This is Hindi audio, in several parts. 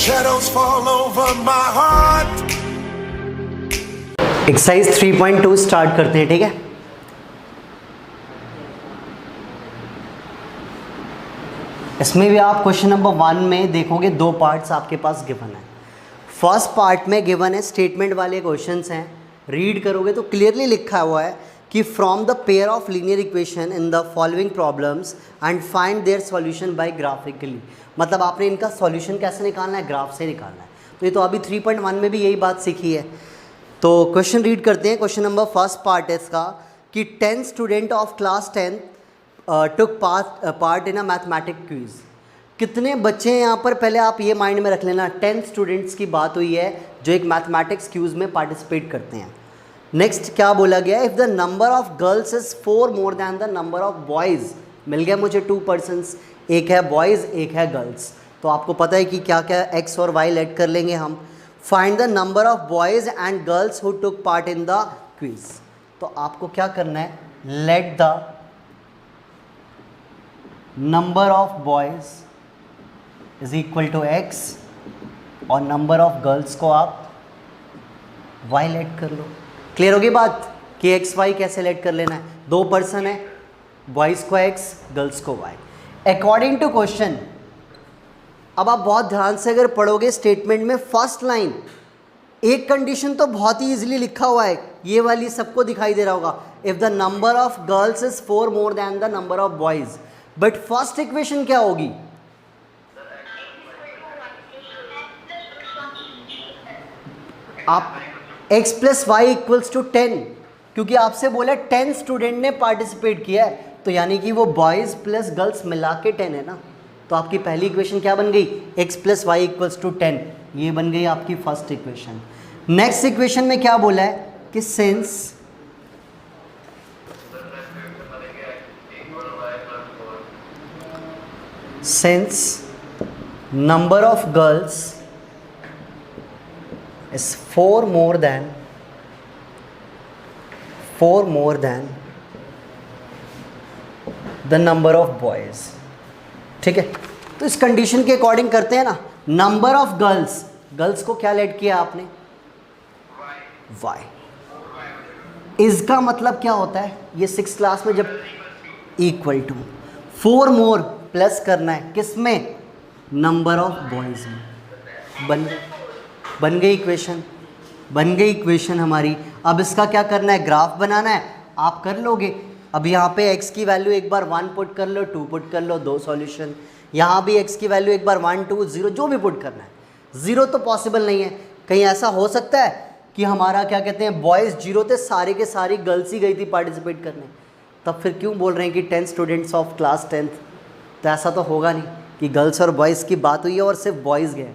Shadows fall over my heart. Exercise 3.2 start करते हैं, ठीक है। इसमें भी आप क्वेश्चन नंबर 1 में देखोगे दो पार्ट्स आपके पास गिवन है। फर्स्ट पार्ट में गिवन है स्टेटमेंट वाले क्वेश्चंस हैं, रीड करोगे तो क्लियरली लिखा हुआ है कि from the pair of linear equation in the following problems and find their solution bye graphically. मतलब आपने इनका सॉल्यूशन कैसे निकालना है, ग्राफ से निकालना है। तो ये तो अभी 3.1 में भी यही बात सीखी है। तो क्वेश्चन रीड करते हैं। क्वेश्चन नंबर फर्स्ट पार्ट है इसका कि 10 student of class 10 took part in a mathematics quiz. कितने बच्चे हैं यहाँ पर, पहले आप ये माइंड में रख लेना, 10 स्टूडेंट्स की बात हुई है जो एक मैथमेटिक्स क्विज में पार्टिसिपेट करते हैं। नेक्स्ट क्या बोला गया, if the number of girls is 4 more than the number of boys. मिल गया मुझे 2 पर्सनस, एक है बॉयज़ एक है गर्ल्स। तो आपको पता है कि क्या क्या एक्स और वाई लेट कर लेंगे हम। Find the number of boys and girls who took part in the quiz. तो आपको क्या करना है, let the number of boys is equal to x और नंबर ऑफ गर्ल्स को आप वाई लेट कर लो। क्लियर होगी बात कि एक्स वाई कैसे लेट कर लेना है। 2 पर्सन है, बॉयज़ को एक्स गर्ल्स को वाई अकॉर्डिंग टू क्वेश्चन। अब आप बहुत ध्यान से अगर पढ़ोगे स्टेटमेंट में फर्स्ट लाइन, एक कंडीशन तो बहुत ही इजीली लिखा हुआ है, ये वाली सबको दिखाई दे रहा होगा, if the number of girls is 4 more than the number of boys. But first equation क्या होगी, आप x plus y equals to 10, क्योंकि आपसे बोला 10 स्टूडेंट ने पार्टिसिपेट किया है, तो यानी कि वो बॉयज़ प्लस गर्ल्स मिला के 10 है ना। तो आपकी पहली इक्वेशन क्या बन गई, x plus y equals to 10, ये बन गई आपकी फर्स्ट इक्वेशन। नेक्स्ट इक्वेशन में क्या बोला है कि since number of girls is 4 more than the number of boys। ठीक है, तो इस कंडीशन के अकॉर्डिंग करते हैं ना। नंबर ऑफ गर्ल्स को क्या लेट किया आपने, y। इसका मतलब क्या होता है, ये 6th क्लास में जब इक्वल टू 4 मोर प्लस करना है किसमें, नंबर ऑफ बॉयज में। बन गई इक्वेशन हमारी। अब इसका क्या करना है, ग्राफ बनाना है, आप कर लोगे। अब यहाँ पे x की वैल्यू एक बार 1 पुट कर लो, 2 पुट कर लो, 2 सॉल्यूशन। यहाँ भी x की वैल्यू एक बार 1 2 0 जो भी पुट करना है। 0 तो पॉसिबल नहीं है, कहीं ऐसा हो सकता है कि हमारा क्या कहते हैं बॉयज़ 0 थे, सारे के सारी गर्ल्स ही गई थी पार्टिसिपेट करने, तब फिर क्यों बोल रहे हैं कि 10 स्टूडेंट्स ऑफ क्लास 10th। तो ऐसा तो होगा नहीं कि गर्ल्स और बॉयज़ की बात हुई है और सिर्फ बॉयज़ गए,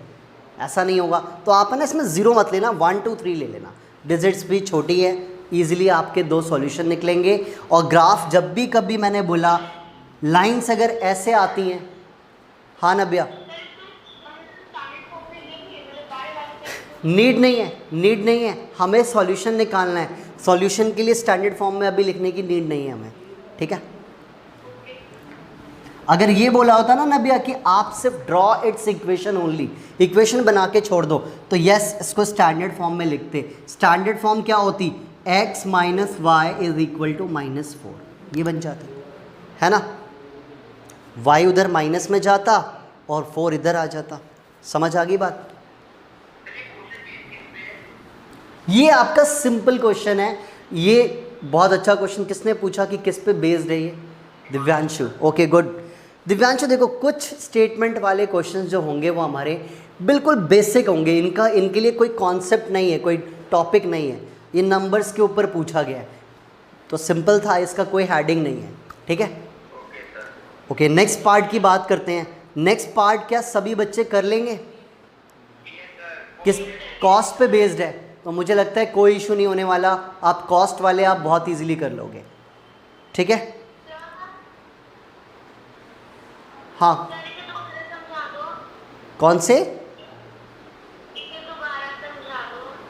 ऐसा नहीं होगा। तो आप है ना इसमें 0 मत लेना, 1 2 3 ले लेना। डिजिट्स भी छोटी है, ईजिली आपके 2 सॉल्यूशन निकलेंगे। और ग्राफ जब भी कभी मैंने बोला लाइंस अगर ऐसे आती हैं, हाँ नबिया, नीड नहीं है, हमें सॉल्यूशन निकालना है। सॉल्यूशन के लिए स्टैंडर्ड फॉर्म में अभी लिखने की नीड नहीं है हमें, ठीक है। अगर ये बोला होता ना नबिया कि आप सिर्फ draw it's equation only, equation बना के छोड़ दो, तो यस इसको स्टैंडर्ड फॉर्म में लिखते। स्टैंडर्ड फॉर्म क्या होती, x minus y is equal to -4, ये बन जाता है ना। y उधर माइनस में जाता और 4 इधर आ जाता। समझ आ गई बात। ये आपका सिंपल क्वेश्चन है। ये बहुत अच्छा क्वेश्चन किसने पूछा कि किस पे बेस्ड है ये, दिव्यांशु। ओके गुड दिव्यांशु, देखो कुछ स्टेटमेंट वाले क्वेश्चंस जो होंगे वो हमारे बिल्कुल बेसिक होंगे, इनके लिए कोई कॉन्सेप्ट नहीं है, कोई टॉपिक नहीं है, ये नंबर्स के ऊपर पूछा गया है, तो सिंपल था, इसका कोई हेडिंग नहीं है, ठीक है। ओके नेक्स्ट पार्ट की बात करते हैं। नेक्स्ट पार्ट क्या सभी बच्चे कर लेंगे, किस कॉस्ट पे बेस्ड है, तो मुझे लगता है कोई इशू नहीं होने वाला। आप कॉस्ट वाले आप बहुत ईजिली कर लोगे, ठीक है। हाँ कौन से,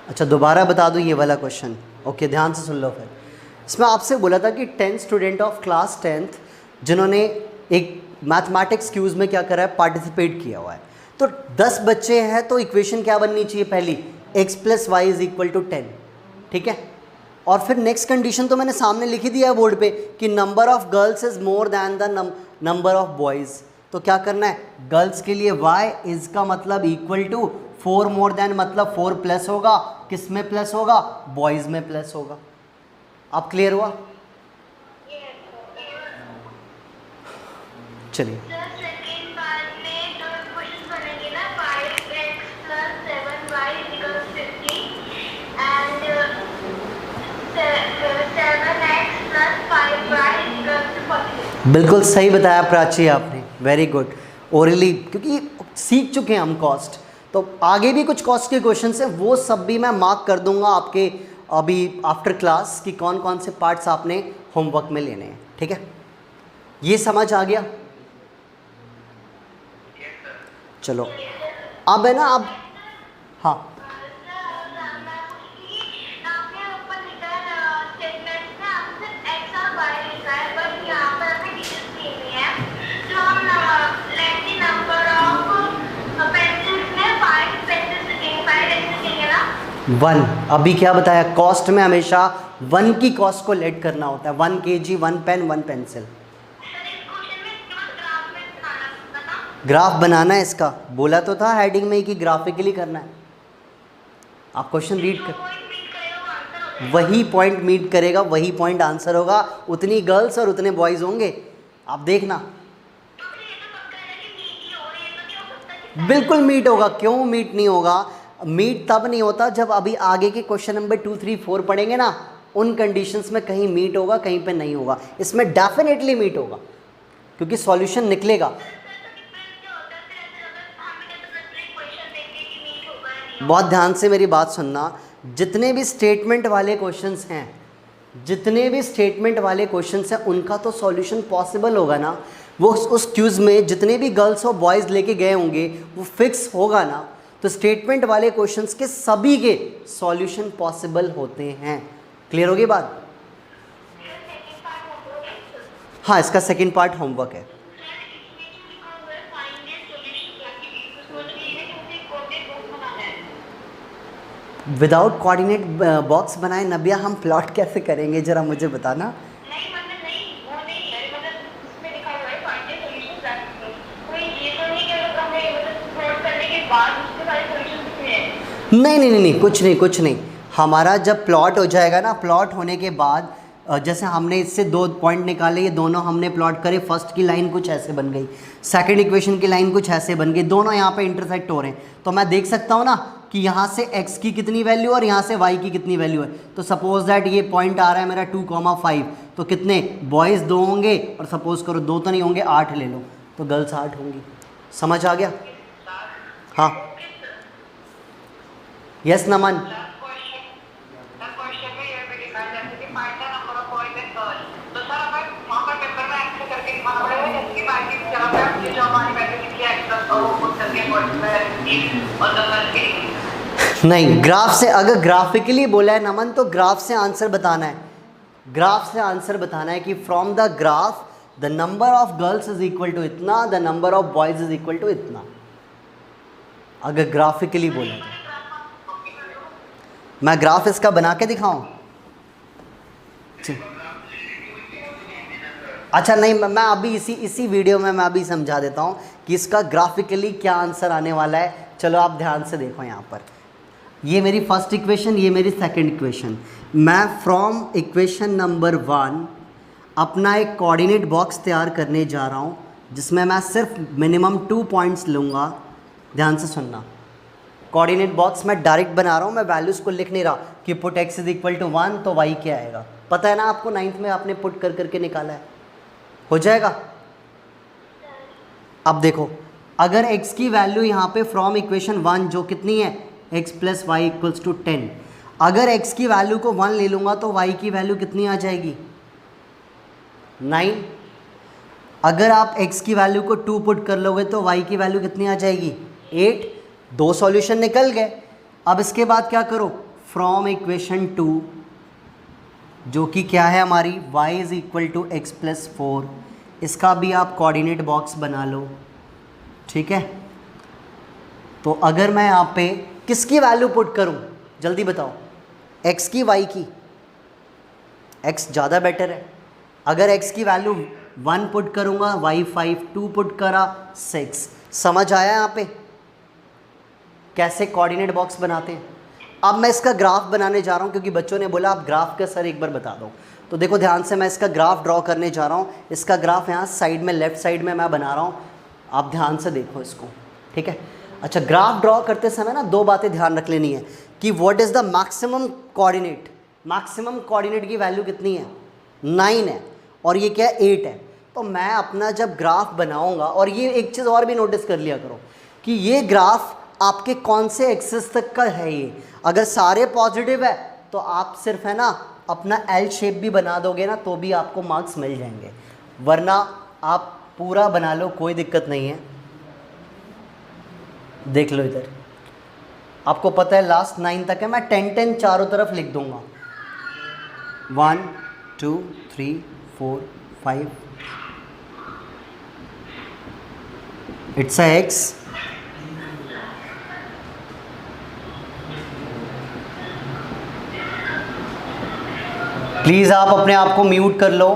अच्छा दोबारा बता दो ये वाला क्वेश्चन। ओके ध्यान से सुन लो फिर। इसमें आपसे बोला था कि 10 स्टूडेंट ऑफ क्लास 10th जिन्होंने एक मैथमेटिक्स क्यूज में क्या करा है, पार्टिसिपेट किया हुआ है। तो 10 बच्चे हैं तो इक्वेशन क्या बननी चाहिए पहली, x plus y is equal to 10, ठीक है। और फिर नेक्स्ट कंडीशन तो मैंने सामने लिखी दिया है बोर्ड पे कि number of girls is more than the number of boys. तो क्या करना है, गर्ल्स के लिए y इज का मतलब इक्वल टू 4 मोर दैन मतलब 4 प्लस होगा, किस में प्लस होगा, बॉयज़ में प्लस होगा। आप क्लियर हुआ? चलिए बिल्कुल सही बताया प्राची आपने, वेरी गुड। ओरली क्योंकि सीख चुके हैं हम कॉस्ट, तो आगे भी कुछ कॉस्ट के क्वेश्चन हैं वो सब भी मैं मार्क कर दूंगा आपके अभी आफ्टर क्लास कि कौन कौन से पार्ट्स आपने होमवर्क में लेने हैं, ठीक है। ये समझ आ गया? चलो अब है ना, अब हाँ वन, अभी क्या बताया, कॉस्ट में हमेशा 1 की कॉस्ट को लेट करना होता है, 1 kg 1 पेन 1 पेंसिल। ग्राफ बनाना है इसका, बोला तो था हेडिंग में ही कि ग्राफिकली करना है। आप क्वेश्चन रीड कर, वही पॉइंट मीट करेगा, वही पॉइंट आंसर होगा, उतनी गर्ल्स और उतने बॉयज़ होंगे, आप देखना। बिल्कुल मीट होगा, क्यों मीट नहीं होगा, मीट तब नहीं होता जब अभी आगे के क्वेश्चन नंबर 2, 3, 4 पढ़ेंगे ना, उन कंडीशंस में कहीं मीट होगा कहीं पे नहीं होगा, इसमें डेफिनेटली मीट होगा क्योंकि सॉल्यूशन निकलेगा। बहुत ध्यान से मेरी बात सुनना, जितने भी स्टेटमेंट वाले क्वेश्चंस हैं, जितने भी स्टेटमेंट वाले क्वेश्चंस हैं उनका तो सॉल्यूशन पॉसिबल होगा ना, वो उस क्यूज़ में जितने भी गर्ल्स और बॉयज़ लेके गए होंगे वो फिक्स होगा ना, तो स्टेटमेंट वाले क्वेश्चंस के सभी के सॉल्यूशन पॉसिबल होते हैं। क्लियर होगी बात? हाँ, इसका सेकंड पार्ट होमवर्क है। विदाउट कोऑर्डिनेट बॉक्स बनाए नबिया, हम प्लॉट कैसे करेंगे जरा मुझे बताना। नहीं, कुछ नहीं। हमारा जब प्लॉट हो जाएगा ना, प्लॉट होने के बाद जैसे हमने इससे 2 पॉइंट निकाले, ये दोनों हमने प्लॉट करे, फर्स्ट की लाइन कुछ ऐसे बन गई, सेकंड इक्वेशन की लाइन कुछ ऐसे बन गई, दोनों यहाँ पे इंटरसेक्ट हो रहे हैं, तो मैं देख सकता हूँ ना कि यहाँ से x की कितनी वैल्यू और यहाँ से y की कितनी वैल्यू है। तो सपोज दैट ये पॉइंट आ रहा है मेरा 2,5, तो कितने बॉयज़ 2 होंगे और सपोज करो 2 तो नहीं होंगे, 8 ले लो, तो गर्ल्स 8 होंगी। समझ आ गया? हाँ, यस नमन। नहीं, ग्राफ से अगर ग्राफिकली बोला है नमन तो ग्राफ से आंसर बताना है, ग्राफ से आंसर बताना है कि from the graph the number of girls is equal to इतना, the number of boys is equal to इतना, अगर ग्राफिकली बोला तो। मैं ग्राफ इसका बना के दिखाऊं? अच्छा नहीं, मैं अभी इसी वीडियो में मैं अभी समझा देता हूँ कि इसका ग्राफिकली क्या आंसर आने वाला है। चलो आप ध्यान से देखो, यहाँ पर ये मेरी फर्स्ट इक्वेशन, ये मेरी सेकंड इक्वेशन। मैं फ्रॉम इक्वेशन नंबर 1 अपना एक कोऑर्डिनेट बॉक्स तैयार करने जा रहा हूँ जिसमें मैं सिर्फ मिनिमम 2 पॉइंट्स लूँगा। ध्यान से सुनना, कोऑर्डिनेट बॉक्स मैं डायरेक्ट बना रहा हूँ, मैं वैल्यूज़ को लिख नहीं रहा कि put x is equal to 1 तो y क्या आएगा। पता है ना आपको, 9th में आपने पुट कर करके निकाला है, हो जाएगा। अब देखो, अगर x की वैल्यू यहाँ पे फ्रॉम इक्वेशन 1 जो कितनी है x plus y equals to 10, अगर x की वैल्यू को 1 ले लूँगा तो y की वैल्यू कितनी आ जाएगी 9। अगर आप x की वैल्यू को 2 पुट कर लोगे तो y की वैल्यू कितनी आ जाएगी 8। 2 सॉल्यूशन निकल गए। अब इसके बाद क्या करो, फ्रॉम इक्वेशन 2 जो कि क्या है हमारी y is equal to x plus 4, इसका भी आप कोऑर्डिनेट बॉक्स बना लो, ठीक है। तो अगर मैं यहाँ पे किसकी वैल्यू पुट करूँ, जल्दी बताओ, x की y की? x ज़्यादा बेटर है। अगर x की वैल्यू 1 पुट करूँगा, y 5, 2 पुट करा 6। समझ आया यहाँ पे कैसे कोऑर्डिनेट बॉक्स बनाते हैं? अब मैं इसका ग्राफ बनाने जा रहा हूँ, क्योंकि बच्चों ने बोला आप ग्राफ का सर एक बार बता दो। तो देखो ध्यान से, मैं इसका ग्राफ ड्रॉ करने जा रहा हूँ। इसका ग्राफ यहाँ साइड में, लेफ्ट साइड में मैं बना रहा हूँ, आप ध्यान से देखो इसको, ठीक है? अच्छा, ग्राफ ड्रॉ करते समय ना 2 बातें ध्यान रख लेनी है कि what is the maximum coordinate. Maximum coordinate की वैल्यू कितनी है? 9 है, और ये क्या है? 8 है। तो मैं अपना जब ग्राफ बनाऊंगा, और ये एक चीज़ और भी नोटिस कर लिया करो कि ये ग्राफ आपके कौन से एक्सिस तक का है। ये अगर सारे पॉजिटिव है तो आप सिर्फ है ना अपना एल शेप भी बना दोगे ना, तो भी आपको मार्क्स मिल जाएंगे, वरना आप पूरा बना लो, कोई दिक्कत नहीं है। देख लो इधर, आपको पता है लास्ट 9 तक है, मैं 10 चारों तरफ लिख दूंगा। 1 2 3 4 5, इट्स अ एक्स। प्लीज़ आप अपने आप को म्यूट कर लो।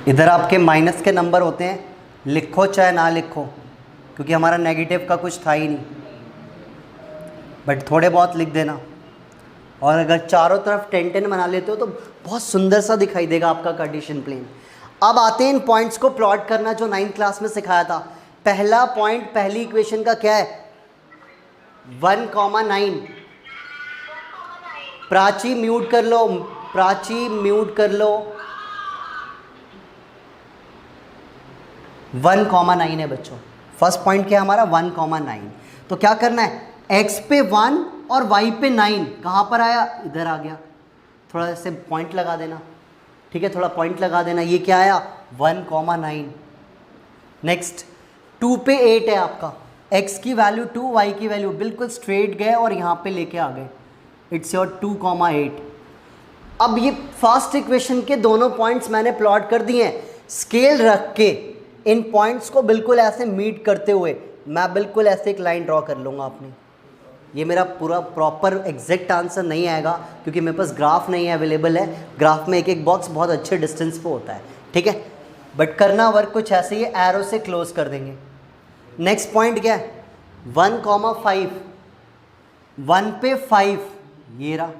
इधर आपके माइनस के नंबर होते हैं, लिखो चाहे ना लिखो, क्योंकि हमारा नेगेटिव का कुछ था ही नहीं, बट थोड़े बहुत लिख देना। और अगर चारों तरफ 10 बना लेते हो तो बहुत सुंदर सा दिखाई देगा आपका कार्टेशियन प्लेन। अब आते हैं इन पॉइंट्स को प्लॉट करना, जो 9th क्लास में सिखाया था। पहला पॉइंट पहली इक्वेशन का क्या है? 1,9। प्राची म्यूट कर लो, प्राची म्यूट कर लो। 1,9 है बच्चों। फर्स्ट पॉइंट क्या है हमारा? 1,9। तो क्या करना है? x पे 1 और y पे 9 कहाँ पर आया? इधर आ गया। थोड़ा ऐसे पॉइंट लगा देना, ठीक है? थोड़ा पॉइंट लगा देना। ये क्या आया? 1,9। नेक्स्ट 2 पे 8 है आपका। x की वैल्यू 2, y की वैल्यू, बिल्कुल स्ट्रेट गए और यहाँ पे लेके आ गए। It's your 2,8। अब ये फर्स्ट इक्वेशन के दोनों पॉइंट्स मैंने प्लॉट कर दिए हैं। स्केल रख के इन पॉइंट्स को बिल्कुल ऐसे मीट करते हुए मैं बिल्कुल ऐसे एक लाइन ड्रॉ कर लूँगा अपनी। ये मेरा पूरा प्रॉपर एग्जैक्ट आंसर नहीं आएगा, क्योंकि मेरे पास ग्राफ नहीं अवेलेबल है। ग्राफ में एक एक बॉक्स बहुत अच्छे डिस्टेंस पे होता है, ठीक है? बट करना वर्क कुछ ऐसे ही, एरो से क्लोज कर देंगे। नेक्स्ट पॉइंट क्या है? 1,5। 1 पे 5 ये रहा,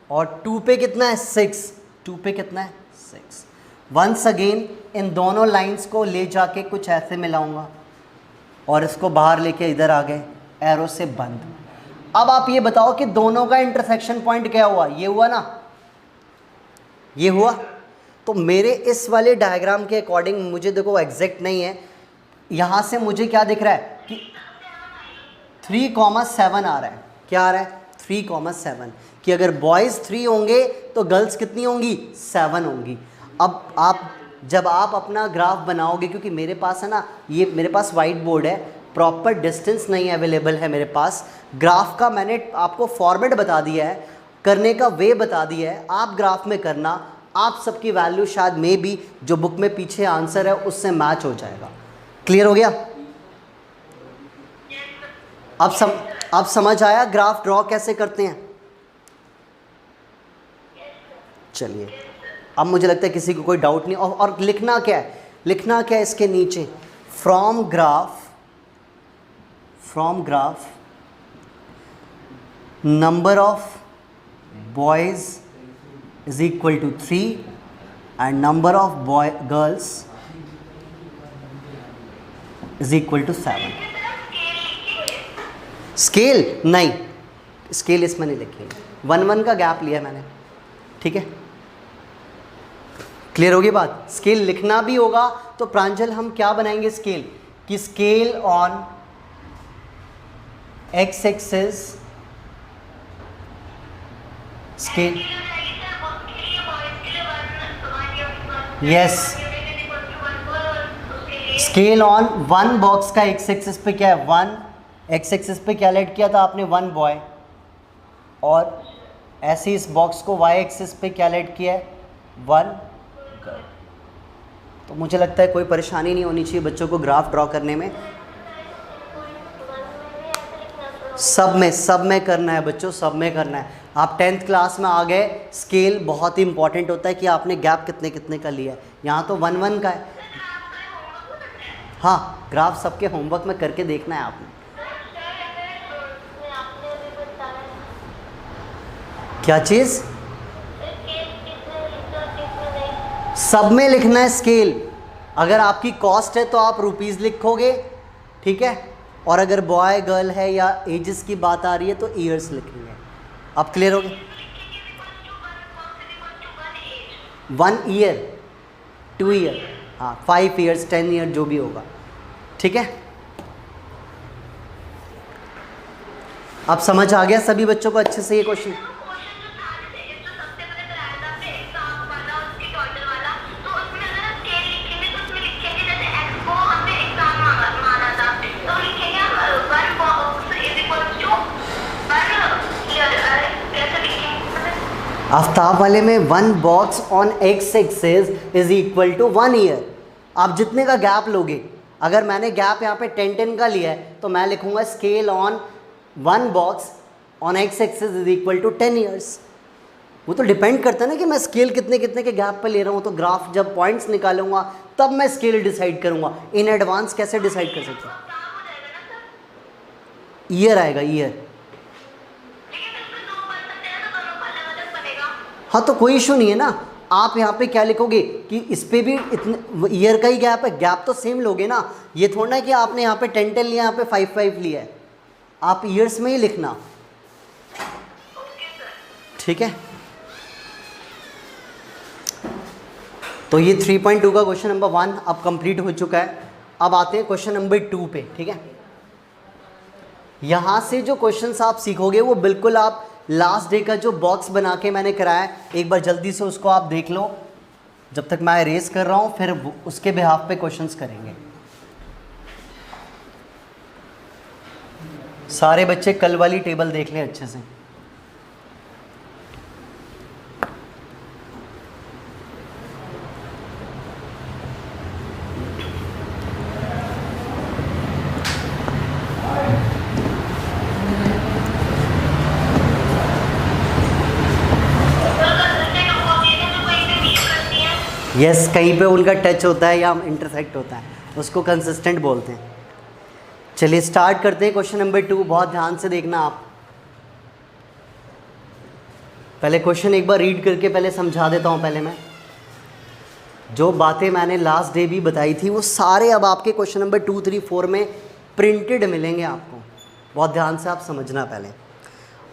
और 2 पे कितना है? 6। 2 पे कितना है? 6। वंस अगेन इन दोनों लाइंस को ले जाके कुछ ऐसे मिलाऊंगा और इसको बाहर लेके इधर आ गए, एरो से बंद। अब आप ये बताओ कि दोनों का इंटरसेक्शन पॉइंट क्या हुआ? ये हुआ ना, ये हुआ। तो मेरे इस वाले डायग्राम के अकॉर्डिंग, मुझे देखो एग्जैक्ट नहीं है, यहाँ से मुझे क्या दिख रहा है कि 3,7 आ रहा है। क्या आ रहा है? 3,7, कि अगर बॉयज़ 3 होंगे तो गर्ल्स कितनी होंगी? 7 होंगी। अब आप जब आप अपना ग्राफ बनाओगे, क्योंकि मेरे पास है ना, ये मेरे पास वाइट बोर्ड है, प्रॉपर डिस्टेंस नहीं अवेलेबल है मेरे पास। ग्राफ का मैंने आपको फॉर्मेट बता दिया है, करने का वे बता दिया है, आप ग्राफ में करना। आप सबकी वैल्यू शायद में भी जो बुक में पीछे आंसर है उससे मैच हो जाएगा। क्लियर हो गया? अब समझ आया ग्राफ ड्रॉ कैसे करते हैं? चलिए, अब मुझे लगता है किसी को कोई डाउट नहीं। और लिखना क्या है? लिखना क्या है इसके नीचे? From graph number of boys is equal to 3 and number of girls is equal to 7। Scale नहीं, स्केल इसमें नहीं लिखी, 1-1 का गैप लिया मैंने, ठीक है? क्लियर होगी बात? स्केल लिखना भी होगा तो प्रांजल हम क्या बनाएंगे स्केल कि scale on x axis, scale, yes, scale on 1 box का x एक्सिस पे क्या है? 1। x एक्सिस पे क्या लेट किया था आपने? 1 बॉय। और ऐसे इस बॉक्स को y एक्सिस पे क्या लेट किया है? 1 गर्ल। तो मुझे लगता है कोई परेशानी नहीं होनी चाहिए बच्चों को ग्राफ ड्रॉ करने में। सब में करना है बच्चों, सब में करना है। आप 10th क्लास में आ गए, स्केल बहुत ही इंपॉर्टेंट होता है कि आपने गैप कितने कितने का लिया है। यहाँ तो 1 1 का है। हाँ, ग्राफ सबके होमवर्क में करके देखना है आपने। क्या चीज़? सब में लिखना है स्केल। अगर आपकी कॉस्ट है तो आप रुपीज़ लिखोगे, ठीक है, और अगर बॉय गर्ल है या एजेस की बात आ रही है तो ईयर्स लिखेंगे। आप क्लियर हो गए? 1 ईयर, 2 ईयर, हाँ 5 ईयर्स, 10 ईयर, जो भी होगा, ठीक है। अब समझ आ गया सभी बच्चों को अच्छे से ये क्वेश्चन? आफ्ताब वाले में 1 box on x axis is equal to 1 year. आप जितने का गैप लोगे, अगर मैंने गैप यहाँ पे 10 का लिया है तो मैं लिखूंगा scale on 1 box on x axis is equal to 10 years. वो तो डिपेंड करता है ना कि मैं स्केल कितने कितने के गैप पे ले रहा हूँ। तो ग्राफ जब पॉइंट्स निकालूंगा तब मैं स्केल डिसाइड करूंगा। इन एडवांस कैसे डिसाइड कर सकता हूँ? ईयर आएगा, ईयर। हाँ तो कोई इशू नहीं है ना। आप यहाँ पे क्या लिखोगे कि इस पे भी इतने ईयर का ही गैप है, गैप तो सेम लोगे ना। ये थोड़ा ना कि आपने यहाँ पे 10 लिया, यहाँ पे 5 लिया है। आप ईयर्स में ही लिखना, ठीक है। तो ये 3.2 का क्वेश्चन नंबर 1 अब कंप्लीट हो चुका है। अब आते हैं क्वेश्चन नंबर 2 पे, ठीक है। यहाँ से जो क्वेश्चंस आप सीखोगे वो बिल्कुल आप लास्ट डे का जो बॉक्स बना के मैंने कराया है, एक बार जल्दी से उसको आप देख लो जब तक मैं इरेज कर रहा हूँ, फिर उसके बिहाफ पे क्वेश्चंस करेंगे। सारे बच्चे कल वाली टेबल देख लें अच्छे से। यस, कहीं पे उनका टच होता है या इंटरसेक्ट होता है, उसको कंसिस्टेंट बोलते हैं। चलिए स्टार्ट करते हैं क्वेश्चन नंबर 2। बहुत ध्यान से देखना आप। पहले क्वेश्चन एक बार रीड करके पहले समझा देता हूँ। पहले मैं जो बातें मैंने लास्ट डे भी बताई थी वो सारे अब आपके क्वेश्चन नंबर 2, 3, 4 में प्रिंटेड मिलेंगे आपको। बहुत ध्यान से आप समझना। पहले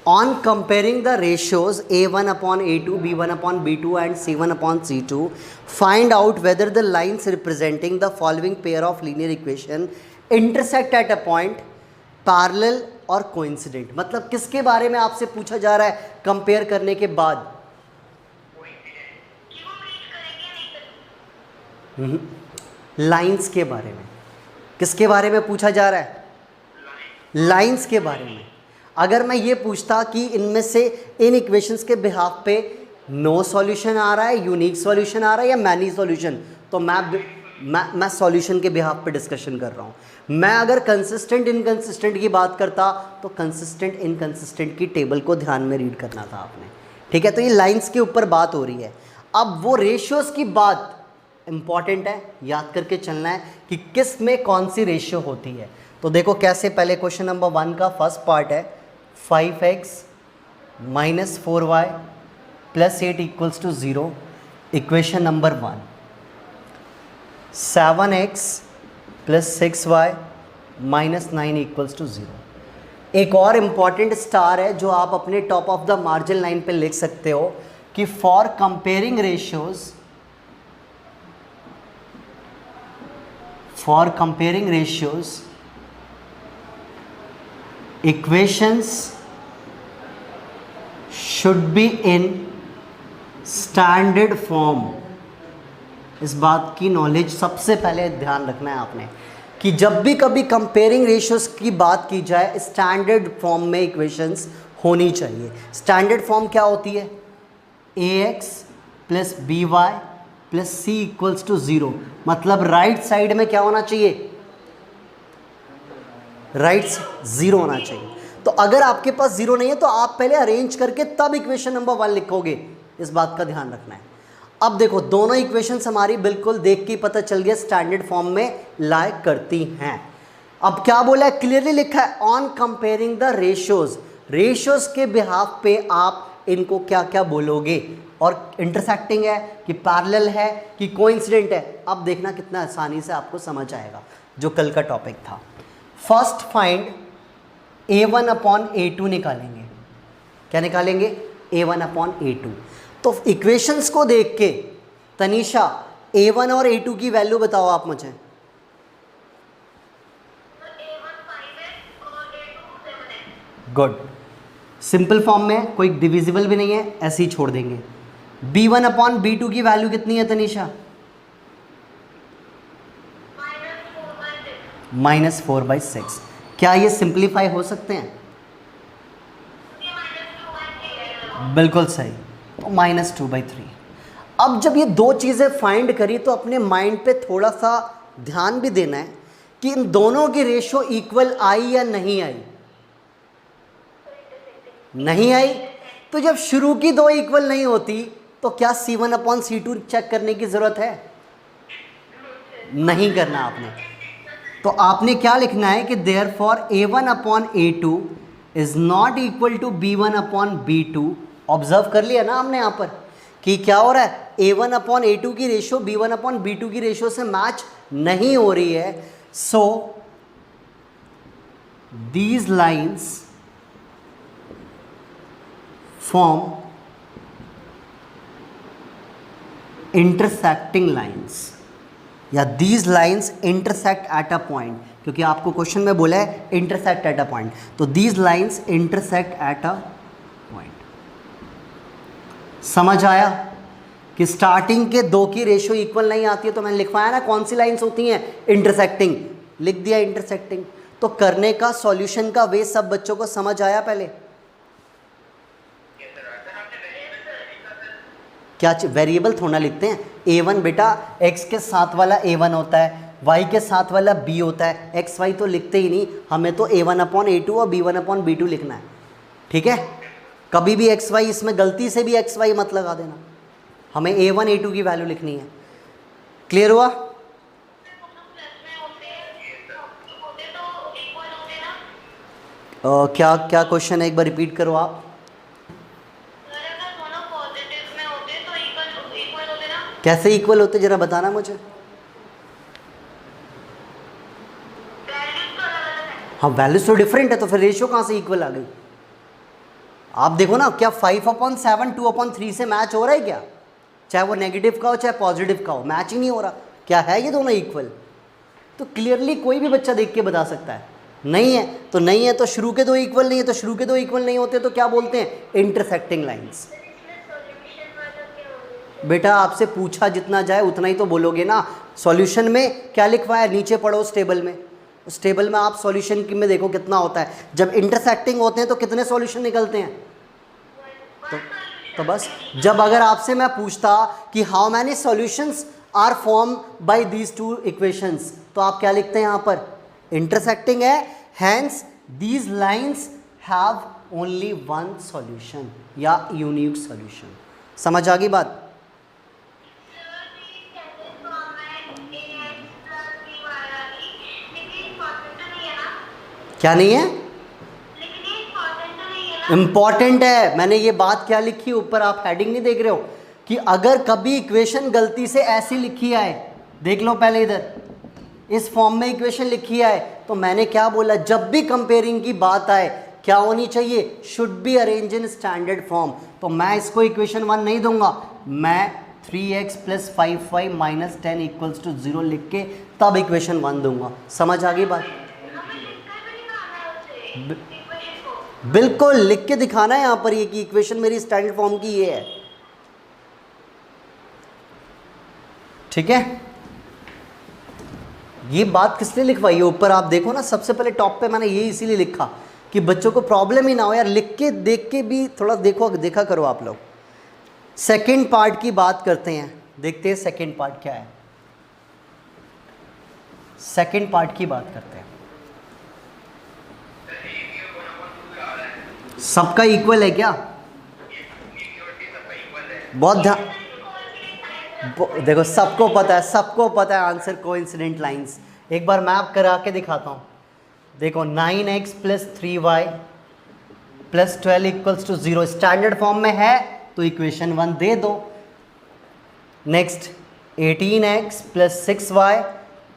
on comparing the ratios a1 upon a2, b1 upon b2 and c1 upon c2, find out whether the lines representing the following pair of linear equation intersect at a point parallel और coincident। मतलब किसके बारे में आपसे पूछा जा रहा है कंपेयर करने के बाद? लाइंस के बारे में। किसके बारे में पूछा जा रहा है? लाइंस के बारे में। अगर मैं ये पूछता कि इनमें से इन इक्वेशंस के बिहाफ पे नो सॉल्यूशन आ रहा है, यूनिक सॉल्यूशन आ रहा है या मैनी सॉल्यूशन, तो मैं सॉल्यूशन के बिहाफ पे डिस्कशन कर रहा हूँ। मैं अगर कंसिस्टेंट इनकंसिस्टेंट की बात करता तो कंसिस्टेंट इनकंसिस्टेंट की टेबल को ध्यान में रीड करना था आपने, ठीक है। तो ये लाइंस के ऊपर बात हो रही है। अब वो रेशियोज़ की बात इंपॉर्टेंट है, याद करके चलना है कि किस में कौन सी रेशियो होती है। तो देखो कैसे। पहले क्वेश्चन नंबर 1 का फर्स्ट पार्ट है 5x - 4y + 8 = 0। Equation number 1। 7x + 6y - 9 = 0। एक और इम्पॉर्टेंट स्टार है जो आप अपने top of the margin line पे लिख सकते हो कि for comparing ratios equations should be in standard form। इस बात की नॉलेज सबसे पहले ध्यान रखना है आपने कि जब भी कभी कंपेयरिंग रेशियोज की बात की जाए स्टैंडर्ड फॉर्म में इक्वेशंस होनी चाहिए। स्टैंडर्ड फॉर्म क्या होती है? ax + by plus c equals to 0, मतलब राइट साइड में क्या होना चाहिए, राइट 0 होना चाहिए। तो अगर आपके पास 0 नहीं है तो आप पहले अरेंज करके तब इक्वेशन नंबर 1 लिखोगे, इस बात का ध्यान रखना है। अब देखो दोनों इक्वेशंस हमारी बिल्कुल देख के पता चल गया स्टैंडर्ड फॉर्म में लाई करती हैं। अब क्या बोला है, क्लियरली लिखा है on comparing the ratios, ratios के बिहाफ पे आप इनको क्या क्या बोलोगे, और इंटरसेक्टिंग है कि पैरेलल है कि कोइंसिडेंट है। अब देखना कितना आसानी से आपको समझ आएगा जो कल का टॉपिक था। First find a1 upon a2 निकालेंगे। क्या निकालेंगे, a1 अपॉन a2। तो इक्वेशंस को देख के तनीषा a1 और a2 की वैल्यू बताओ आप मुझे। गुड, सिंपल फॉर्म में, कोई डिविजिबल भी नहीं है, ऐसे ही छोड़ देंगे। b1 अपॉन b2 की वैल्यू कितनी है तनीषा, -4/6। क्या ये सिंप्लीफाई हो सकते हैं, बिल्कुल सही, तो -2/3। अब जब ये दो चीज़ें फाइंड करी तो अपने माइंड पे थोड़ा सा ध्यान भी देना है कि इन दोनों की रेशियो इक्वल आई या नहीं आई। नहीं आई तो जब शुरू की दो इक्वल नहीं होती तो क्या C1 अपॉन C2 चेक करने की ज़रूरत है, नहीं करना आपने। तो आपने क्या लिखना है कि therefore a1 upon a2 is not equal to b1 upon b2। Observe कर लिया ना हमने यहाँ पर कि क्या हो रहा है, a1 अपॉन a2 की रेशियो b1 अपॉन b2 की रेशियो से मैच नहीं हो रही है। So these lines form intersecting lines, या these lines intersect at a point, क्योंकि आपको क्वेश्चन में बोला है इंटरसेक्ट एट अ पॉइंट, तो these lines intersect at a point. समझ आया कि स्टार्टिंग के दो की रेशियो इक्वल नहीं आती है, तो मैंने लिखवाया ना कौन सी लाइन्स होती हैं, इंटरसेक्टिंग, लिख दिया इंटरसेक्टिंग। तो करने का सॉल्यूशन का वे सब बच्चों को समझ आया पहले। क्या वेरिएबल थोड़ा लिखते हैं, a1 बेटा x के साथ वाला a1 होता है, y के साथ वाला b होता है, x y तो लिखते ही नहीं, हमें तो a1 अपॉन a2 और b1 अपॉन b2 लिखना है। ठीक है, कभी भी x y इसमें गलती से भी x y मत लगा देना, हमें a1 a2 की वैल्यू लिखनी है। क्लियर हुआ? क्या क्या क्वेश्चन है, एक बार रिपीट करो आप। कैसे इक्वल होते जरा बताना मुझे। हाँ वैल्यूज तो डिफरेंट है, तो फिर रेशियो कहाँ से इक्वल आ गई। आप देखो ना, क्या 5/7 2/3 से मैच हो रहा है क्या, चाहे वो नेगेटिव का हो चाहे पॉजिटिव का हो, मैच ही नहीं हो रहा। क्या है ये दोनों इक्वल? तो क्लियरली कोई भी बच्चा देख के बता सकता है। नहीं है तो नहीं है, तो शुरू के दो इक्वल नहीं है, तो शुरू के दो इक्वल नहीं होते तो क्या बोलते हैं, इंटरसेक्टिंग लाइंस। बेटा आपसे पूछा जितना जाए उतना ही तो बोलोगे ना। सॉल्यूशन में क्या लिखवाया है, नीचे पढ़ो उस टेबल में, उस टेबल में आप सॉल्यूशन में देखो कितना होता है। जब इंटरसेक्टिंग होते हैं तो कितने सॉल्यूशन निकलते हैं, तो बस जब अगर आपसे मैं पूछता कि how many solutions are form by these two equations, तो आप क्या लिखते हैं यहाँ पर, इंटरसेक्टिंग है, hence these lines have only one solution या यूनिक सॉल्यूशन। समझ आ गई बात? क्या नहीं है, इंपॉर्टेंट है। मैंने ये बात क्या लिखी ऊपर, आप हेडिंग नहीं देख रहे हो, कि अगर कभी इक्वेशन गलती से ऐसी लिखी आए, देख लो पहले इधर इस फॉर्म में इक्वेशन लिखी आए, तो मैंने क्या बोला, जब भी कंपेयरिंग की बात आए क्या होनी चाहिए, should be arrange in standard form. तो मैं इसको इक्वेशन 1 नहीं दूंगा, मैं 3x + 5y - 10 = 0 लिख के तब इक्वेशन 1 दूंगा। समझ आ गई बात? बिल्कुल लिख के दिखाना है यहाँ पर ये कि इक्वेशन मेरी स्टैंडर्ड फॉर्म की ये है। ठीक है, ये बात किसने लिखवाई है ऊपर आप देखो ना, सबसे पहले टॉप पे मैंने ये इसीलिए लिखा कि बच्चों को प्रॉब्लम ही ना हो यार, लिख के देख के भी थोड़ा देखा करो आप लोग। सेकंड पार्ट की बात करते हैं, देखते हैं सेकेंड पार्ट क्या है। सेकेंड पार्ट की बात करते हैं। सबका इक्वल है क्या? बहुत ध्यान, देखो सबको पता है आंसर कोइंसिडेंट लाइंस। एक बार मैप करा के दिखाता हूँ। देखो 9x plus 3y plus 12 equals to 0 standard form में है तो इक्वेशन 1 दे दो। Next 18x plus 6y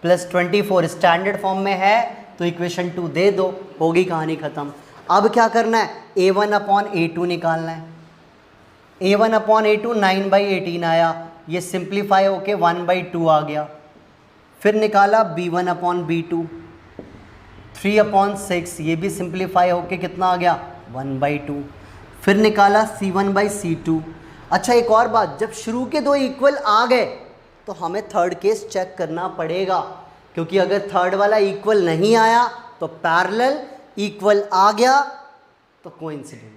plus 24 standard form में है तो इक्वेशन 2 दे दो, होगी कहानी ख़त्म। अब क्या करना है? a1 अपॉन a2 निकालना है। a1 अपॉन a2 9/18 आया, ये सिंप्लीफाई होके 1/2 आ गया। फिर निकाला b1 अपॉन b2 3/6, ये भी सिंप्लीफाई होके कितना आ गया? 1/2। फिर निकाला c1/c2। अच्छा एक और बात, जब शुरू के दो इक्वल आ गए तो हमें थर्ड केस चेक करना पड़ेगा, क्योंकि अगर थर्ड वाला इक्वल नहीं आया तो पैरेलल, इक्वल आ गया तो कोइंसिडेंट।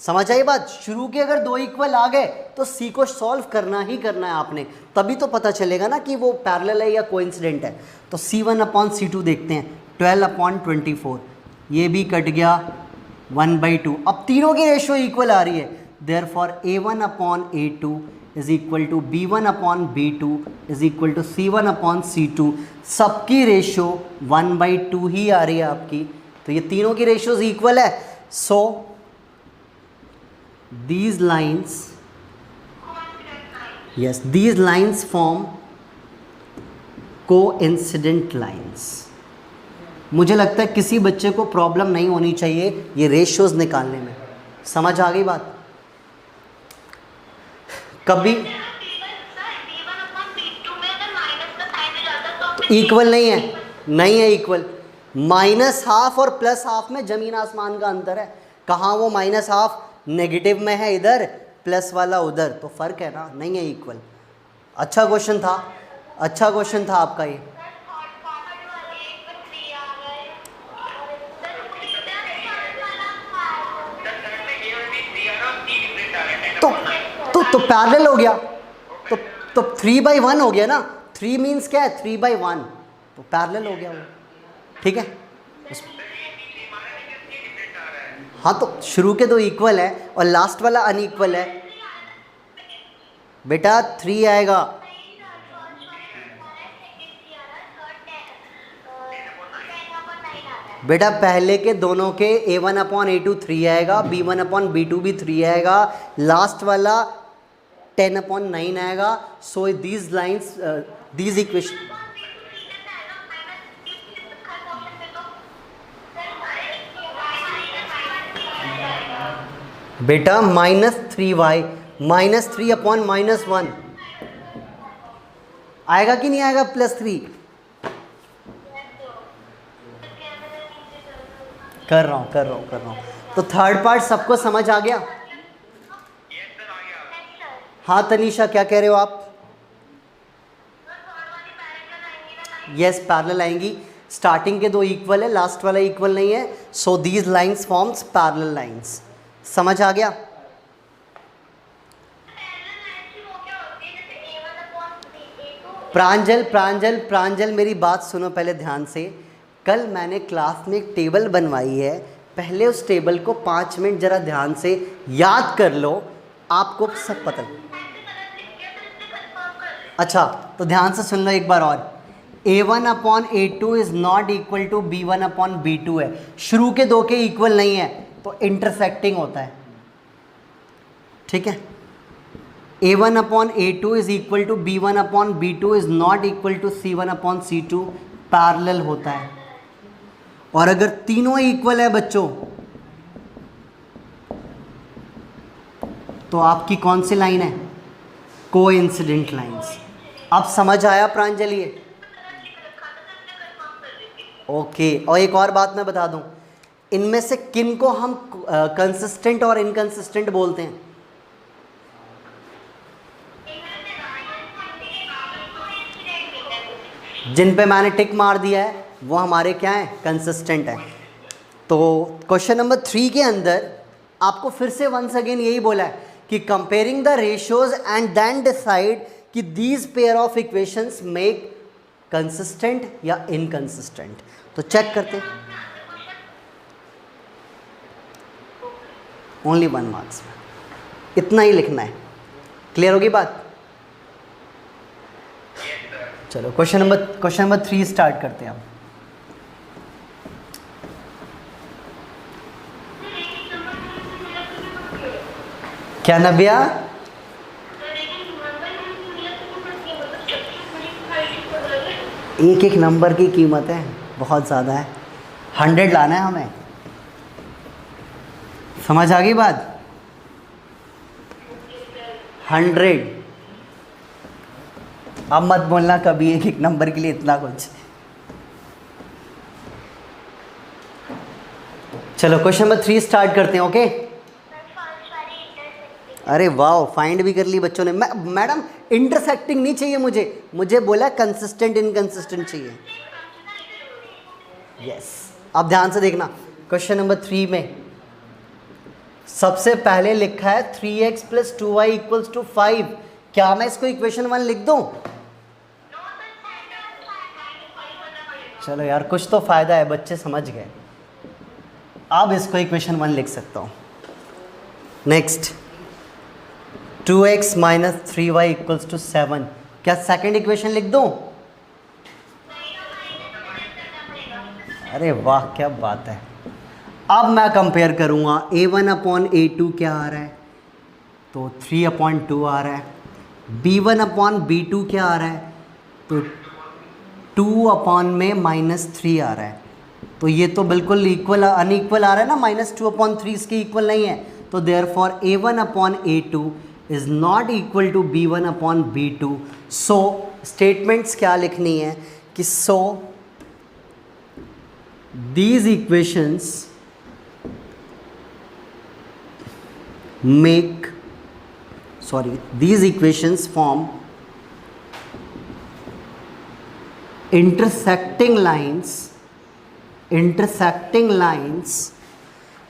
समझ आई बात? शुरू के अगर दो इक्वल आ गए तो सी को सॉल्व करना ही करना है आपने, तभी तो पता चलेगा ना कि वो पैरेलल है या कोइंसिडेंट है। तो c1 अपॉन c2 देखते हैं, 12 अपॉन 24, ये भी कट गया 1/2। अब तीनों की रेशियो इक्वल आ रही है, therefore a1 upon a2 is equal to b1 upon b2 is equal to c1 upon c2। सबकी रेशियो 1/2 ही आ रही है आपकी, तो ये तीनों की रेशियोज इक्वल है। सो these lines, yes, these lines form coincident lines। मुझे लगता है किसी बच्चे को प्रॉब्लम नहीं होनी चाहिए ये रेशियोज निकालने में। समझ आ गई बात? कभी इक्वल नहीं है इक्वल। माइनस हाफ और प्लस हाफ में जमीन आसमान का अंतर है। कहाँ वो माइनस हाफ नेगेटिव में है इधर, प्लस वाला उधर, तो फर्क है ना, नहीं है इक्वल। अच्छा क्वेश्चन था आपका ये। तो पैरेलल हो गया, तो 3/1 हो गया ना। 3 मीन्स क्या है? 3/1, तो पैरेलल हो गया वो। ठीक है, हाँ तो शुरू के दो इक्वल है और लास्ट वाला अनइक्वल है। बेटा 3 आएगा, बेटा पहले के दोनों के a1 अपॉन a2 3 आएगा, b1 अपॉन b2 भी 3 आएगा, लास्ट वाला 10 अपॉन 9 आएगा। सो दीज लाइन्स, दीज इक्वेशन, बेटा -3y -3 अपॉन -1 आएगा कि नहीं आएगा? +3 कर रहा हूँ। तो थर्ड पार्ट सबको समझ आ गया? हाँ तनीषा क्या कह रहे हो आप? यस पैरेलल आएंगी। स्टार्टिंग के दो इक्वल है, लास्ट वाला इक्वल नहीं है, so these lines forms parallel lines. समझ आ गया? प्रांजल मेरी बात सुनो पहले ध्यान से। कल मैंने क्लास में एक टेबल बनवाई है, पहले उस टेबल को 5 मिनट ज़रा ध्यान से याद कर लो, आपको सब पता। अच्छा तो ध्यान से सुन लो एक बार और। a1 upon a2 is not equal to b1 upon b2 है। शुरू के दो के इक्वल नहीं है तो इंटरसेक्टिंग होता है। ठीक है, a1 upon a2 is equal to b1 upon b2 is not equal to c1 upon c2, parallel होता है। और अगर तीनों इक्वल है बच्चों तो आपकी कौन सी लाइन है? Coincident lines. अब समझ आया प्रांजलि? ओके, और एक और बात मैं बता दूं, इनमें से किन को हम कंसिस्टेंट और इनकंसिस्टेंट बोलते हैं? जिन पे मैंने टिक मार दिया है वो हमारे क्या हैं? कंसिस्टेंट हैं। तो क्वेश्चन नंबर 3 के अंदर आपको फिर से वंस अगेन यही बोला है कि comparing the ratios and then decide कि these pair of equations make consistent या इनकंसिस्टेंट। तो चेक करते हैं, ओनली 1 मार्क्स में इतना ही लिखना है। क्लियर होगी बात? चलो क्वेश्चन नंबर 3 स्टार्ट करते हैं अब। क्या नव्या? एक एक नंबर की कीमत है, बहुत ज़्यादा है, 100 लाना है हमें। समझ आ गई बात? 100। अब मत बोलना कभी एक एक नंबर के लिए इतना कुछ। चलो क्वेश्चन नंबर 3 स्टार्ट करते हैं। ओके, अरे वाह, फाइंड भी कर ली बच्चों ने। मैडम इंटरसेक्टिंग नहीं चाहिए मुझे बोला कंसिस्टेंट इनकंसिस्टेंट चाहिए। यस, अब ध्यान से देखना, क्वेश्चन नंबर 3 में सबसे पहले लिखा है 3x + 2y = 5। क्या मैं इसको इक्वेशन 1 लिख दूं? चलो यार, कुछ तो फायदा है, बच्चे समझ गए। अब इसको इक्वेशन 1 लिख सकता हूं। Next, 2x - 3y = 7। क्या सेकंड इक्वेशन लिख दूं? अरे वाह, क्या बात है। अब मैं कंपेयर करूंगा, a1/a2 क्या आ रहा है? तो 3/2 आ रहा है। b1/b2 क्या आ रहा है? तो 2/(-3) आ रहा है। तो ये तो बिल्कुल इक्वल अनइक्वल आ रहा है ना, -2/3 इसके इक्वल नहीं है। तो therefore a1/a2 is not equal to b1/b2। So statements क्या लिखनी है कि so these equations form intersecting lines,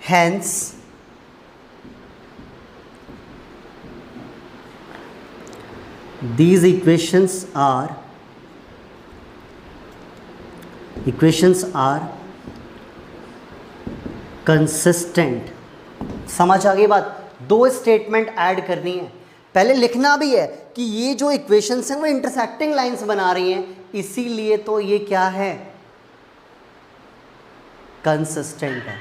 hence these equations are consistent. समझ आ गई बात? 2 स्टेटमेंट ऐड करनी है। पहले लिखना भी है कि ये जो इक्वेशंस हैं वो इंटरसेक्टिंग लाइंस बना रही हैं, इसीलिए तो ये क्या है? कंसिस्टेंट है।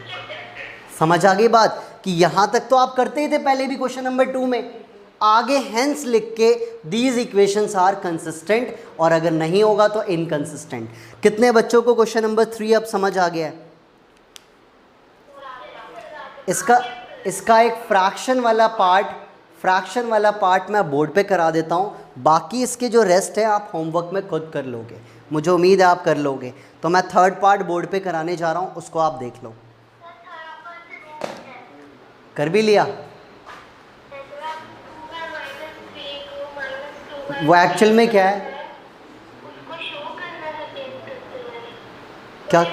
समझ आ गई बात? कि यहां तक तो आप करते ही थे पहले भी क्वेश्चन नंबर 2 में। आगे हेंस लिख के दीज इक्वेशंस आर कंसिस्टेंट, और अगर नहीं होगा तो इनकंसिस्टेंट। कितने बच्चों को क्वेश्चन नंबर 3 अब समझ आ गया है? इसका एक फ्रैक्शन वाला पार्ट मैं बोर्ड पे करा देता हूँ। बाकी इसके जो रेस्ट है आप होमवर्क में खुद कर लोगे, मुझे उम्मीद है आप कर लोगे। तो मैं थर्ड पार्ट बोर्ड पे कराने जा रहा हूँ, उसको आप देख लो। कर भी लिया? वो एक्चुअल में क्या है? क्या?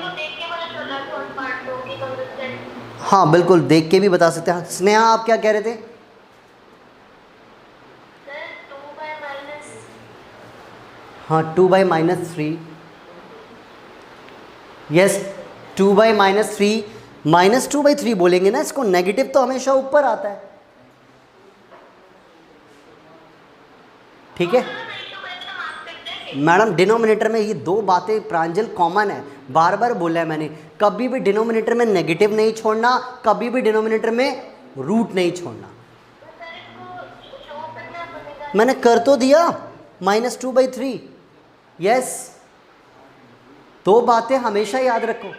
हाँ बिल्कुल, देख के भी बता सकते हैं। स्नेहा आप क्या कह रहे थे? हाँ, 2/-3। यस, 2/-3 -2/3 बोलेंगे ना इसको। नेगेटिव तो हमेशा ऊपर आता है, ठीक है मैडम। डिनोमिनेटर में ये 2 बातें प्रांजल कॉमन है, बार बार बोला है मैंने। कभी भी डिनोमिनेटर में नेगेटिव नहीं छोड़ना, कभी भी डिनोमिनेटर में रूट नहीं छोड़ना। मैंने कर तो दिया, -2/3। यस, 2 बातें हमेशा याद रखो।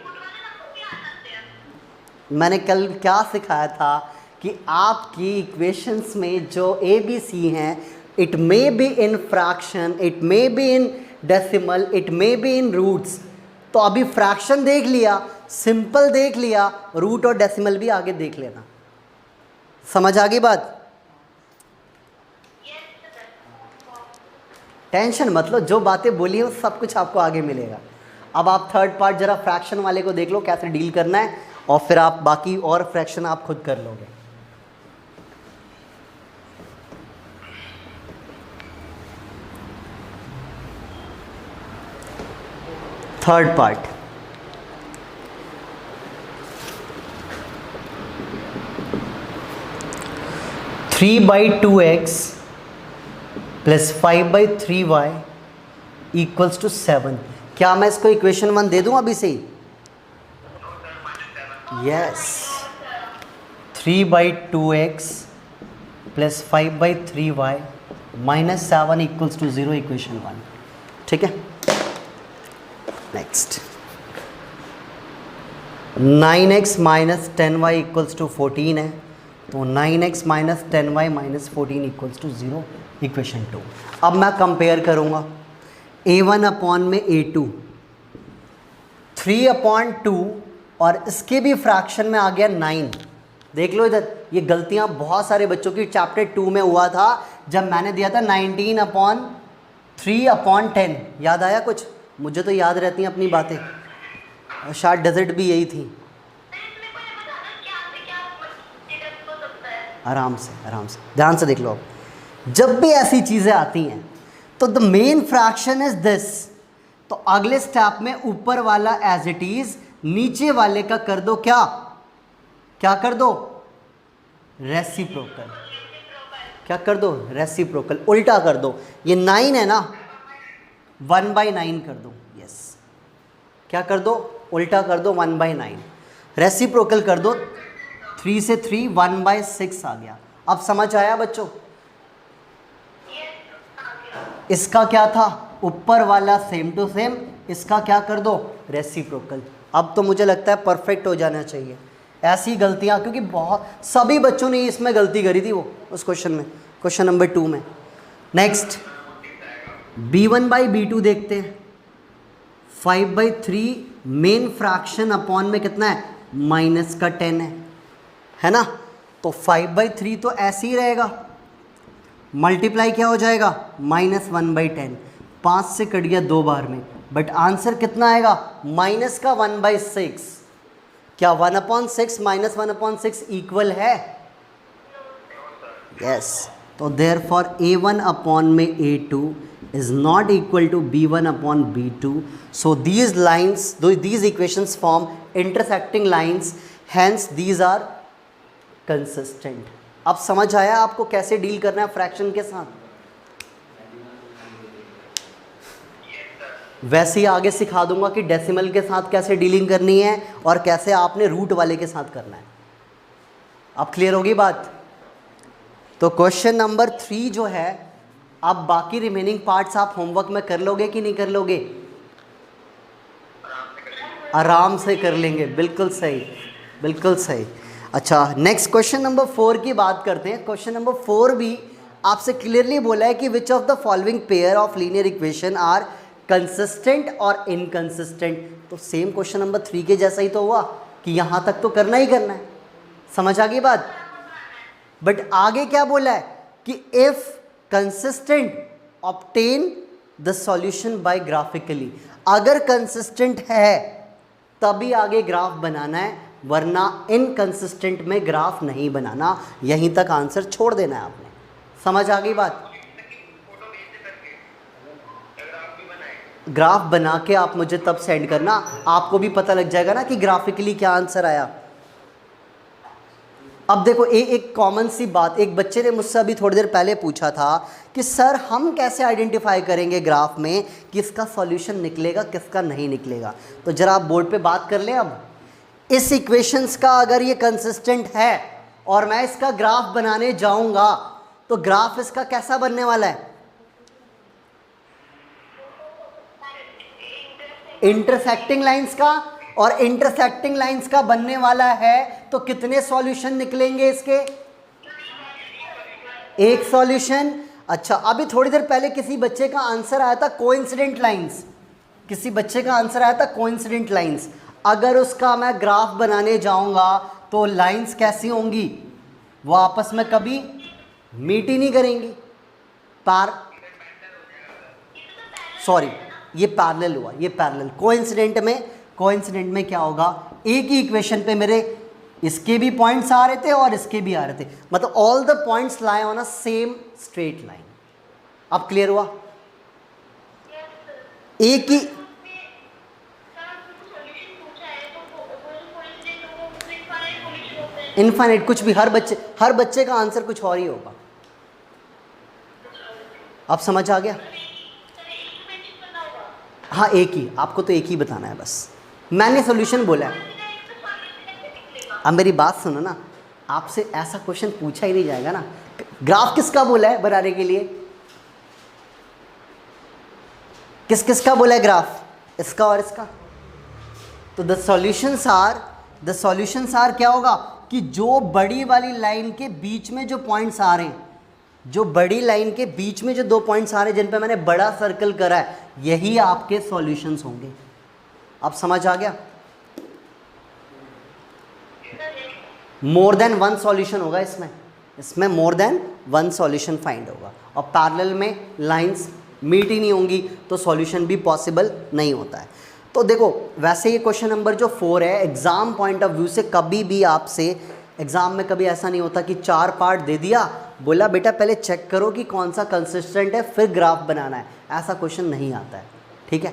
मैंने कल क्या सिखाया था कि आपकी इक्वेशंस में जो ABC हैं, it may be in fraction, it may be in decimal, it may be in roots. तो अभी फ्रैक्शन देख लिया, सिंपल देख लिया, रूट और डेसिमल भी आगे देख लेना। समझ आ गई बात? टेंशन मत लो, जो बातें बोली हैं सब कुछ आपको आगे मिलेगा। अब आप थर्ड पार्ट जरा फ्रैक्शन वाले को देख लो कैसे डील करना है, और फिर आप बाकी और फ्रैक्शन आप खुद कर लोगे। Third part, three by two x plus 5/3y equals to 7। क्या मैं इसको इक्वेशन 1 दे दूं अभी से ही? Yes, 3/2x plus 5/3y minus 7 equals to 0, equation 1। ठीक है, next 9x minus 10y equals to 14 है, तो 9x minus 10y minus 14 equals to 0, equation 2। अब मैं कंपेयर करूँगा a1 अपॉन में a2, 3/2 और इसके भी फ्रैक्शन में आ गया 9। देख लो इधर, ये गलतियाँ बहुत सारे बच्चों की चैप्टर 2 में हुआ था जब मैंने दिया था 19/3/10। याद आया कुछ? मुझे तो याद रहती हैं अपनी बातें, और शायद डेजर्ट भी यही थी। आराम से ध्यान से देख लो। अब जब भी ऐसी चीज़ें आती हैं तो the main fraction is this, तो अगले स्टेप में ऊपर वाला एज इट इज, नीचे वाले का कर दो क्या कर दो? रेसिप्रोकल। क्या कर दो? रेसिप्रोकल, उल्टा कर दो। ये 9 है ना, 1/9 कर दो। यस, क्या कर दो? उल्टा कर दो, 1/9। रेसिप्रोकल कर दो, 3 से 3 1/6 आ गया। अब समझ आया बच्चों? इसका क्या था? ऊपर वाला सेम टू सेम, इसका क्या कर दो? रेसिप्रोकल। अब तो मुझे लगता है परफेक्ट हो जाना चाहिए। ऐसी गलतियां, क्योंकि बहुत सभी बच्चों ने इसमें गलती करी थी, वो उस क्वेश्चन में, क्वेश्चन नंबर 2 में। नेक्स्ट b1/b2 देखते हैं। 5/3 मेन फ्रैक्शन अपॉन में कितना है? माइनस का 10 है ना, तो 5/3 तो ऐसे ही रहेगा, मल्टीप्लाई क्या हो जाएगा? -1/10। 5 से कट गया 2 बार में, बट आंसर कितना आएगा? माइनस का 1/6। क्या 1/6 माइनस 1/6 इक्वल है? यस, तो देयरफॉर a1 अपॉन में a2 is not equal to b1 upon b2. So these lines, these equations form intersecting lines, hence these are consistent. अब समझ आया आपको कैसे डील करना है फ्रैक्शन के साथ? वैसे ही आगे सिखा दूंगा कि डेसिमल के साथ कैसे डीलिंग करनी है और कैसे आपने रूट वाले के साथ करना है। अब क्लियर होगी बात? तो क्वेश्चन नंबर 3 जो है, अब बाकी रिमेनिंग पार्ट्स आप होमवर्क में कर लोगे कि नहीं कर लोगे? आराम से कर लेंगे, बिल्कुल सही, बिल्कुल सही। अच्छा, नेक्स्ट क्वेश्चन नंबर 4 की बात करते हैं। क्वेश्चन नंबर 4 भी आपसे क्लियरली बोला है कि which of the following pair of linear equation are consistent और इनकंसिस्टेंट। तो सेम क्वेश्चन नंबर 3 के जैसा ही तो हुआ कि यहाँ तक तो करना ही करना है। समझ आ गई बात? बट आगे क्या बोला है कि if consistent obtain the solution bye graphically. अगर कंसिस्टेंट है तभी आगे ग्राफ बनाना है, वरना इनकंसिस्टेंट में ग्राफ नहीं बनाना। यहीं तक आंसर छोड़ देना है आपने। समझ आ गई बात? ग्राफ बना के आप मुझे तब सेंड करना, आपको भी पता लग जाएगा ना कि ग्राफिकली क्या आंसर आया। अब देखो, एक कॉमन सी बात, एक बच्चे ने मुझसे अभी थोड़ी देर पहले पूछा था कि सर हम कैसे आइडेंटिफाई करेंगे ग्राफ में किसका सॉल्यूशन निकलेगा किसका नहीं निकलेगा। तो जरा आप बोर्ड पे बात कर लें। अब इस इक्वेशंस का अगर ये कंसिस्टेंट है और मैं इसका ग्राफ बनाने जाऊंगा तो ग्राफ इसका कैसा बनने वाला है? इंटरसेक्टिंग लाइंस का, और इंटरसेक्टिंग लाइंस का बनने वाला है तो कितने सॉल्यूशन निकलेंगे इसके? एक सॉल्यूशन। अच्छा, अभी थोड़ी देर पहले किसी बच्चे का आंसर आया था कोइंसिडेंट लाइंस, किसी बच्चे का आंसर आया था कोइंसिडेंट लाइंस। अगर उसका मैं ग्राफ बनाने जाऊंगा तो लाइंस कैसी होंगी? वो आपस में कभी मीट ही नहीं करेंगी। ये पैरेलल हुआ, ये पैरेलल। कोइंसिडेंट में क्या होगा? एक ही इक्वेशन पे मेरे इसके भी पॉइंट्स आ रहे थे और इसके भी आ रहे थे, मतलब all the points lie on a same straight line. अब क्लियर हुआ? एक ही इनफाइनाइट कुछ भी, हर बच्चे का आंसर कुछ और ही होगा। आप समझ आ गया? हाँ एक ही, आपको तो एक ही बताना है बस, मैंने सॉल्यूशन बोला है। अब मेरी बात सुनो ना, आपसे ऐसा क्वेश्चन पूछा ही नहीं जाएगा ना। ग्राफ किसका बोला है बनाने के लिए? किसका बोला है ग्राफ? इसका और इसका। तो द सॉल्यूशंस आर क्या होगा कि जो बड़ी वाली लाइन के बीच में जो पॉइंट्स आ रहे हैं, जो बड़ी लाइन के बीच में जो 2 पॉइंट्स आ रहे हैं जिन पे मैंने बड़ा सर्कल करा है, यही आपके सॉल्यूशंस होंगे। आप समझ आ गया? मोर देन 1 सॉल्यूशन होगा इसमें मोर देन 1 सॉल्यूशन फाइंड होगा। और पैरेलल में लाइंस मीट ही नहीं होंगी तो सॉल्यूशन भी पॉसिबल नहीं होता है। तो देखो वैसे ये क्वेश्चन नंबर जो 4 है, एग्जाम पॉइंट ऑफ व्यू से कभी भी आपसे एग्जाम में कभी ऐसा नहीं होता कि 4 पार्ट दे दिया, बोला बेटा पहले चेक करो कि कौन सा कंसिस्टेंट है फिर ग्राफ बनाना है, ऐसा क्वेश्चन नहीं आता है। ठीक है,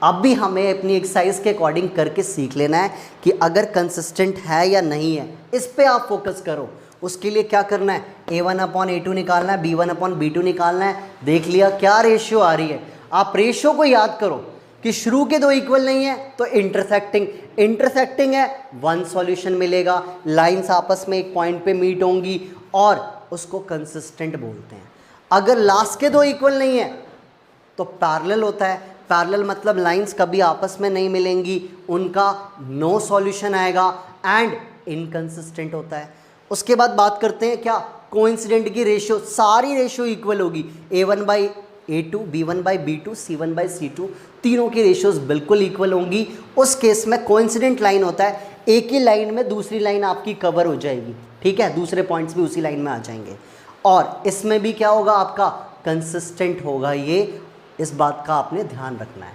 अब भी हमें अपनी एक्सरसाइज के अकॉर्डिंग करके सीख लेना है कि अगर कंसिस्टेंट है या नहीं है, इस पे आप फोकस करो। उसके लिए क्या करना है, a1/a2 निकालना है, b1/b2 निकालना है। देख लिया क्या रेशियो आ रही है, आप रेशियो को याद करो कि शुरू के 2 इक्वल नहीं है तो इंटरसेक्टिंग है 1 सॉल्यूशन मिलेगा, लाइंस आपस में एक पॉइंट पे मीट होंगी और उसको कंसिस्टेंट बोलते हैं। अगर लास्ट के 2 इक्वल नहीं है तो पैरेलल होता है। पैरेलल मतलब लाइंस कभी आपस में नहीं मिलेंगी, उनका नो सॉल्यूशन आएगा एंड इनकंसिस्टेंट होता है। उसके बाद बात करते हैं क्या, कोइंसिडेंट की रेशियो, सारी रेशियो इक्वल होगी, a1/a2, b1/b2, c1/c2, तीनों की रेशियोज बिल्कुल इक्वल होंगी। उस केस में कोइंसिडेंट लाइन होता है, एक ही लाइन में दूसरी लाइन आपकी कवर हो जाएगी। ठीक है, दूसरे पॉइंट्स भी उसी लाइन में आ जाएंगे। और इसमें भी क्या होगा, आपका कंसिस्टेंट होगा ये, इस बात का आपने ध्यान रखना है।